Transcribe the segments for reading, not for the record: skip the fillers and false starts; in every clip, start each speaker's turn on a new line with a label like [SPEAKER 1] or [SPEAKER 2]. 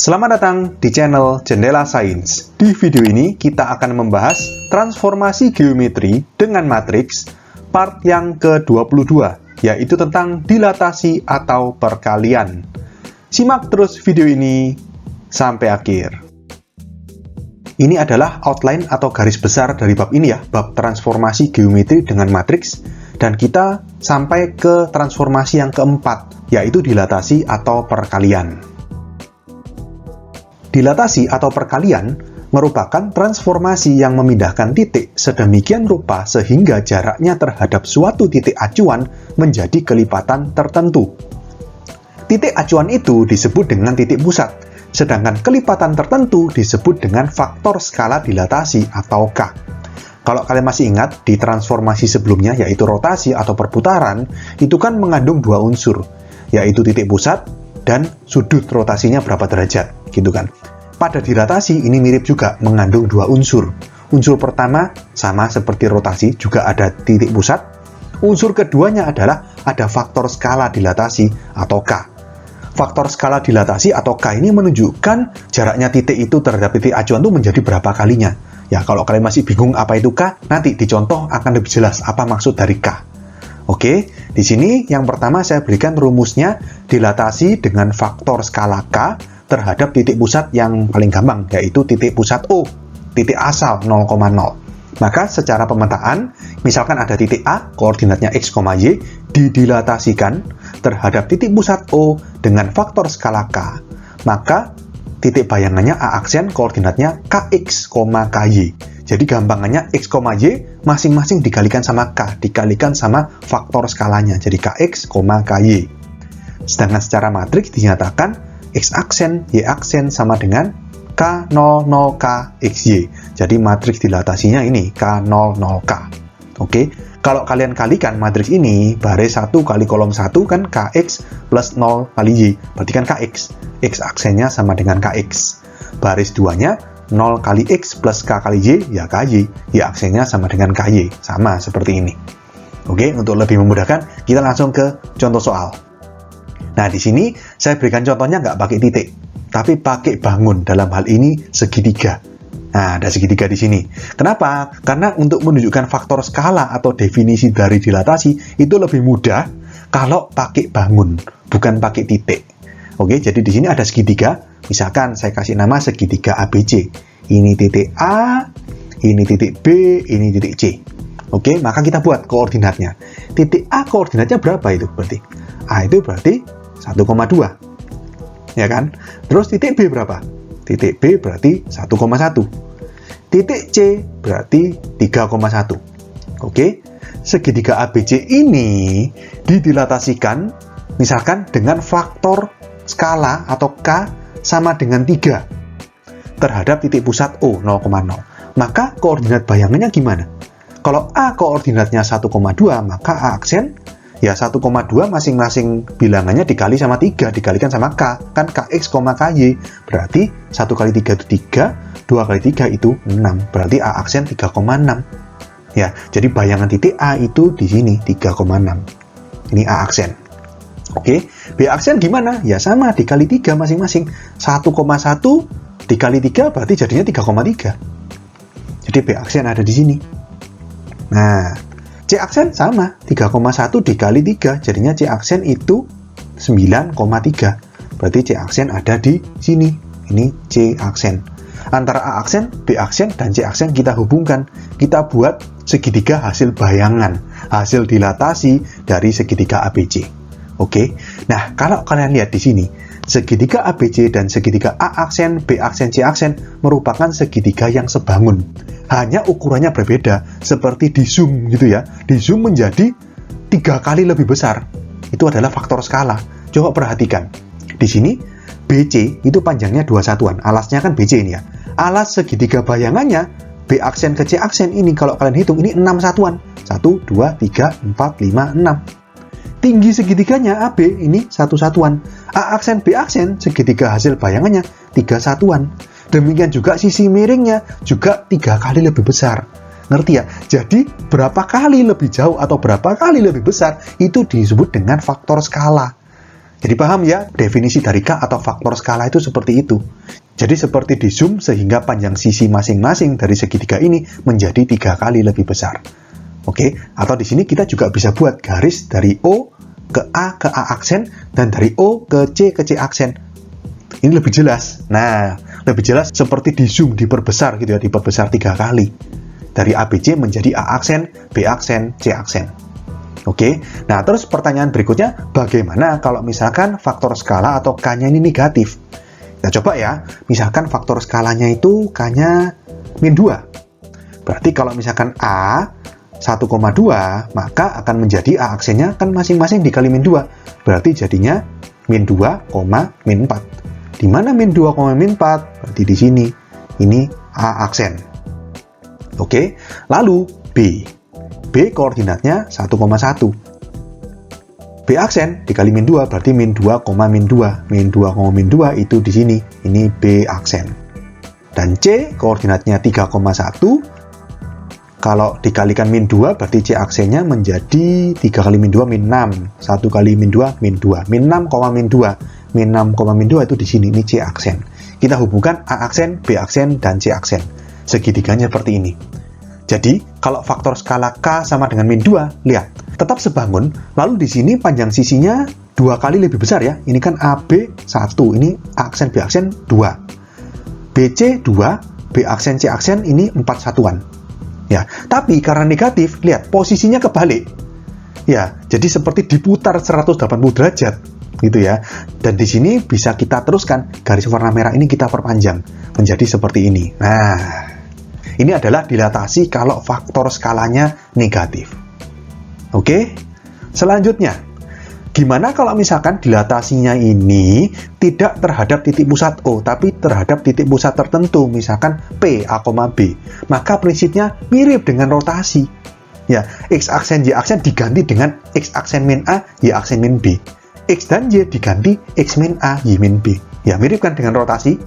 [SPEAKER 1] Selamat datang di channel Jendela Sains. Di video ini kita akan membahas transformasi geometri dengan matriks part yang ke-22, yaitu tentang dilatasi atau perkalian. Simak terus video ini sampai akhir. Ini adalah outline atau garis besar dari bab ini ya, bab transformasi geometri dengan matriks, dan kita sampai ke transformasi yang keempat, yaitu dilatasi atau perkalian. Dilatasi atau perkalian merupakan transformasi yang memindahkan titik sedemikian rupa sehingga jaraknya terhadap suatu titik acuan menjadi kelipatan tertentu. Titik acuan itu disebut dengan titik pusat, sedangkan kelipatan tertentu disebut dengan faktor skala dilatasi atau K. Kalau kalian masih ingat, di transformasi sebelumnya, yaitu rotasi atau perputaran, itu kan mengandung dua unsur, yaitu titik pusat dan sudut rotasinya berapa derajat, gitu kan. Pada dilatasi ini mirip juga, mengandung dua unsur. Unsur pertama sama seperti rotasi, juga ada titik pusat. Unsur keduanya adalah ada faktor skala dilatasi atau K. Faktor skala dilatasi atau K ini menunjukkan jaraknya titik itu terhadap titik acuan itu menjadi berapa kalinya. Ya, kalau kalian masih bingung apa itu K, nanti di contoh akan lebih jelas apa maksud dari K. Oke, di sini yang pertama saya berikan rumusnya dilatasi dengan faktor skala K terhadap titik pusat yang paling gampang, yaitu titik pusat O, titik asal 0,0. Maka secara pemetaan, misalkan ada titik A, koordinatnya X, Y, didilatasikan terhadap titik pusat O dengan faktor skala K. Maka titik bayangannya A aksen koordinatnya KX, KY. Jadi gampangannya X, Y masing-masing dikalikan sama K, dikalikan sama faktor skalanya. Jadi KX, KY. Sedangkan secara matriks dinyatakan X aksen, Y aksen sama dengan K00K XY. Jadi matriks dilatasinya ini K00K. Oke, kalau kalian kalikan matriks ini, baris 1 kali kolom 1 kan KX plus 0 kali Y. Berarti kan KX. X aksennya sama dengan KX. Baris 2-nya 0 kali X plus K kali Y, ya KY. Y aksennya sama dengan KY. Sama seperti ini. Oke, untuk lebih memudahkan, kita langsung ke contoh soal. Nah, di sini saya berikan contohnya nggak pakai titik, tapi pakai bangun, dalam hal ini segitiga. Nah, ada segitiga di sini. Kenapa? Karena untuk menunjukkan faktor skala atau definisi dari dilatasi itu lebih mudah kalau pakai bangun, bukan pakai titik. Oke, jadi di sini ada segitiga. Misalkan saya kasih nama segitiga ABC. Ini titik A, ini titik B, ini titik C. Oke, maka kita buat koordinatnya. Titik A koordinatnya berapa itu berarti? A itu berarti 1,2. Ya kan? Terus titik B berapa? Titik B berarti 1,1. Titik C berarti 3,1. Oke? Segitiga ABC ini didilatasikan misalkan dengan faktor skala atau K sama dengan 3 terhadap titik pusat O 0,0. Maka koordinat bayangannya gimana? Kalau A koordinatnya 1,2, maka A aksen ya 1,2 masing-masing bilangannya dikali sama 3, dikalikan sama K. Kan KX, KY. Berarti 1 kali 3 itu 3, 2 kali 3 itu 6. Berarti A aksen 3,6. Ya, jadi bayangan titik A itu di sini 3,6. Ini A aksen. Oke, B aksen gimana? Ya sama, dikali 3 masing-masing. 1,1 dikali 3 berarti jadinya 3,3. Jadi B aksen ada di sini. Nah, C aksen sama, 3,1 dikali 3, jadinya C aksen itu 9,3. Berarti C aksen ada di sini. Ini C aksen. Antara A aksen, B aksen, dan C aksen kita hubungkan. Kita buat segitiga hasil bayangan, hasil dilatasi dari segitiga ABC. Oke. Nah, kalau kalian lihat di sini, segitiga ABC dan segitiga A aksen, B aksen, C aksen merupakan segitiga yang sebangun. Hanya ukurannya berbeda, seperti di zoom gitu ya. Di zoom menjadi 3 kali lebih besar. Itu adalah faktor skala. Coba perhatikan. Di sini BC itu panjangnya 2 satuan. Alasnya kan BC ini ya. Alas segitiga bayangannya B aksen ke C aksen ini kalau kalian hitung ini 6 satuan. 1, 2, 3, 4, 5, 6. Tinggi segitiganya AB ini 1 satuan. A aksen B aksen segitiga hasil bayangannya 3 satuan. Demikian juga sisi miringnya juga 3 kali lebih besar. Ngerti ya? Jadi berapa kali lebih jauh atau berapa kali lebih besar itu disebut dengan faktor skala. Jadi paham ya, definisi dari K atau faktor skala itu seperti itu. Jadi seperti di zoom sehingga panjang sisi masing-masing dari segitiga ini menjadi 3 kali lebih besar. Oke, atau di sini kita juga bisa buat garis dari O ke A aksen dan dari O ke C aksen. Ini lebih jelas. Nah, lebih jelas seperti di zoom, diperbesar gitu ya, diperbesar 3 kali. Dari ABC menjadi A aksen, B aksen, C aksen. Oke, nah terus pertanyaan berikutnya, bagaimana kalau misalkan faktor skala atau K-nya ini negatif? Kita coba ya, misalkan faktor skalanya itu K-nya min 2. Berarti kalau misalkan A 1,2, maka akan menjadi A aksennya kan masing-masing dikali min 2. Berarti jadinya min 2, min 4. Di mana min 2, min 4? Berarti di sini. Ini A aksen. Oke, lalu B. B koordinatnya 1,1. B aksen dikali min 2 berarti min 2, min 2. Min 2, min 2 itu di sini. Ini B aksen. Dan C koordinatnya 3,1. Kalau dikalikan min 2 berarti C aksennya menjadi 3 kali min 2 min 6. 1 kali min 2 min 2. Min 6, min 2. Min 6, min 2 itu di sini. Ini C aksen. Kita hubungkan A aksen, B aksen, dan C aksen. Segitiganya seperti ini. Jadi, kalau faktor skala K sama dengan min 2, lihat, tetap sebangun, lalu di sini panjang sisinya 2 kali lebih besar ya. Ini kan AB 1, ini A aksen, B aksen 2. BC 2, B aksen, C aksen ini 4 satuan. Ya, tapi karena negatif, lihat, posisinya kebalik. Ya, jadi seperti diputar 180 derajat, gitu ya. Dan di sini bisa kita teruskan, garis warna merah ini kita perpanjang, menjadi seperti ini. Nah, ini adalah dilatasi kalau faktor skalanya negatif. Oke, selanjutnya, gimana kalau misalkan dilatasinya ini tidak terhadap titik pusat O, tapi terhadap titik pusat tertentu, misalkan P, A, B. Maka prinsipnya mirip dengan rotasi. Ya, X aksen, Y aksen diganti dengan X aksen min A, Y aksen min B. X dan Y diganti X min A, Y min B. Ya, mirip kan dengan rotasi?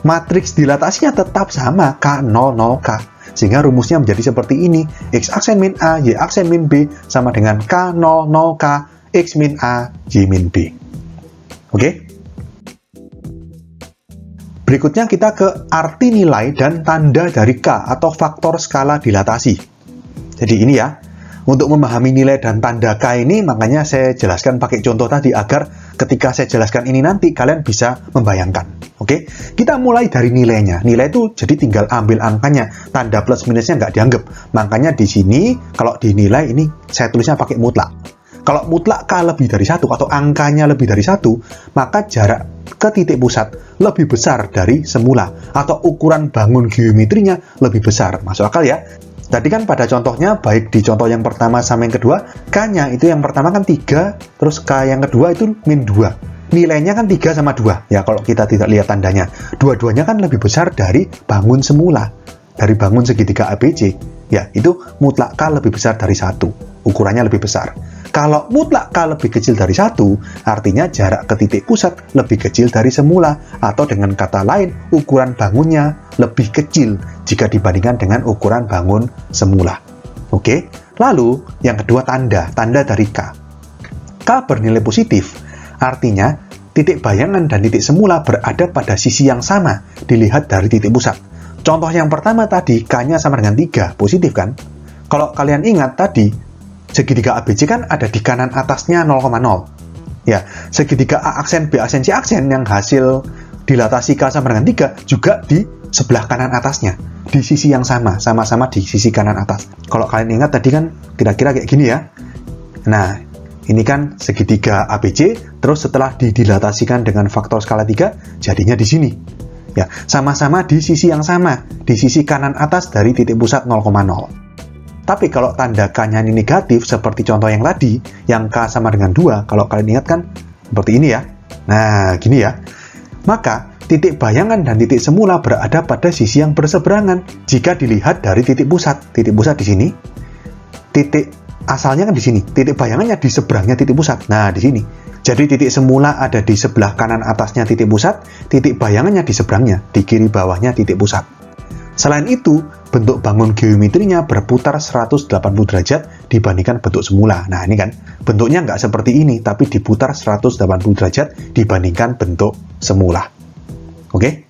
[SPEAKER 1] Matriks dilatasinya tetap sama, K0, 0K. Sehingga rumusnya menjadi seperti ini. X aksen min A, Y aksen min B sama dengan K0, 0K, X min A, Y min B. Oke? Berikutnya kita ke arti nilai dan tanda dari K atau faktor skala dilatasi. Jadi ini ya, untuk memahami nilai dan tanda K ini, makanya saya jelaskan pakai contoh tadi agar ketika saya jelaskan ini nanti kalian bisa membayangkan. Oke, kita mulai dari nilainya. Nilai itu jadi tinggal ambil angkanya, tanda plus minusnya nggak dianggap. Makanya di sini kalau dinilai ini saya tulisnya pakai mutlak. Kalau mutlak K lebih dari 1 atau angkanya lebih dari 1, maka jarak ke titik pusat lebih besar dari semula atau ukuran bangun geometrinya lebih besar. Masuk akal ya? Tadi kan pada contohnya, baik di contoh yang pertama sama yang kedua, K-nya itu yang pertama kan 3, terus K yang kedua itu min 2. Nilainya kan 3 sama 2. Ya, kalau kita tidak lihat tandanya. Dua-duanya kan lebih besar dari bangun semula. Dari bangun segitiga ABC. Ya, itu mutlak K lebih besar dari 1. Ukurannya lebih besar. Kalau mutlak K lebih kecil dari 1, artinya jarak ke titik pusat lebih kecil dari semula. Atau dengan kata lain, ukuran bangunnya lebih kecil jika dibandingkan dengan ukuran bangun semula. Oke? Lalu, yang kedua tanda dari K. K bernilai positif. Artinya, titik bayangan dan titik semula berada pada sisi yang sama dilihat dari titik pusat. Contoh yang pertama tadi, K-nya sama dengan 3, positif kan? Kalau kalian ingat tadi, segitiga ABC kan ada di kanan atasnya 0,0. Ya, segitiga A aksen, B aksen, C aksen yang hasil dilatasi K sama dengan 3 juga di sebelah kanan atasnya. Di sisi yang sama-sama di sisi kanan atas. Kalau kalian ingat tadi kan kira-kira kayak gini ya. Nah, ini kan segitiga ABC, terus setelah didilatasikan dengan faktor skala 3, jadinya di sini. Ya, sama-sama di sisi yang sama, di sisi kanan atas dari titik pusat 0,0. Tapi kalau tanda K-nya ini negatif, seperti contoh yang tadi, yang K sama dengan 2, kalau kalian ingat kan, seperti ini ya. Nah, gini ya. Maka, titik bayangan dan titik semula berada pada sisi yang berseberangan jika dilihat dari titik pusat. Titik pusat di sini, titik asalnya kan di sini, titik bayangannya di seberangnya titik pusat. Nah, di sini. Jadi titik semula ada di sebelah kanan atasnya titik pusat, titik bayangannya di seberangnya, di kiri bawahnya titik pusat. Selain itu, bentuk bangun geometrinya berputar 180 derajat dibandingkan bentuk semula. Nah, ini kan bentuknya nggak seperti ini, tapi diputar 180 derajat dibandingkan bentuk semula. Oke?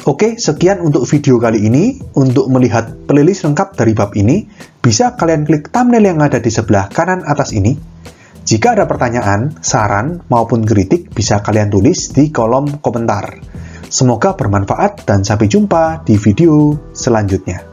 [SPEAKER 1] Oke, sekian untuk video kali ini. Untuk melihat playlist lengkap dari bab ini, bisa kalian klik thumbnail yang ada di sebelah kanan atas ini. Jika ada pertanyaan, saran, maupun kritik, bisa kalian tulis di kolom komentar. Semoga bermanfaat dan sampai jumpa di video selanjutnya.